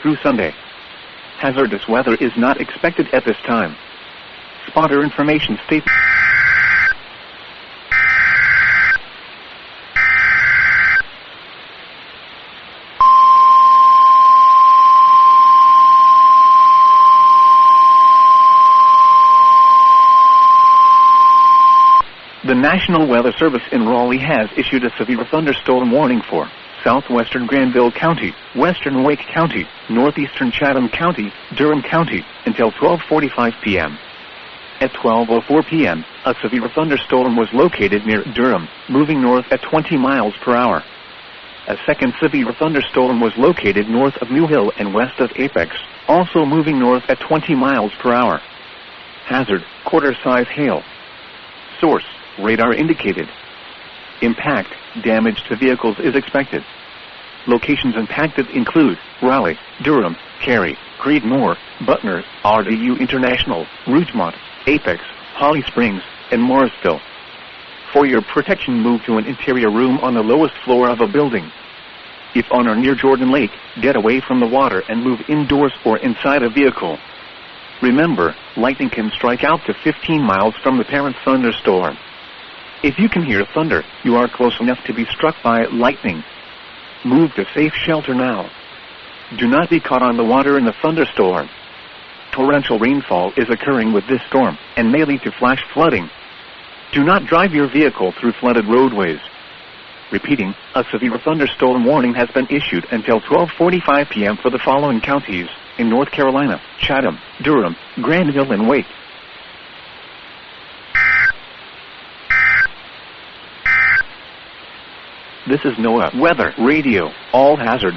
through Sunday. Hazardous weather is not expected at this time. Spotter information statement. The National Weather Service in Raleigh has issued a severe thunderstorm warning for southwestern Granville County, western Wake County, northeastern Chatham County, Durham County, until 12:45 p.m. At 12:04 p.m., a severe thunderstorm was located near Durham, moving north at 20 miles per hour. A second severe thunderstorm was located north of New Hill and west of Apex, also moving north at 20 miles per hour. Hazard, quarter-size hail. Source, radar indicated. Impact, damage to vehicles is expected. Locations impacted include Raleigh, Durham, Cary, Creedmoor, Butner, RDU International, Rougemont, Apex, Holly Springs, and Morrisville. For your protection, move to an interior room on the lowest floor of a building. If on or near Jordan Lake, get away from the water and move indoors or inside a vehicle. Remember, lightning can strike out to 15 miles from the parent thunderstorm. If you can hear thunder, you are close enough to be struck by lightning. Move to safe shelter now. Do not be caught on the water in the thunderstorm. Torrential rainfall is occurring with this storm and may lead to flash flooding. Do not drive your vehicle through flooded roadways. Repeating, a severe thunderstorm warning has been issued until 12:45 p.m. for the following counties in North Carolina: Chatham, Durham, Granville, and Wake. This is NOAA Weather Radio. All hazards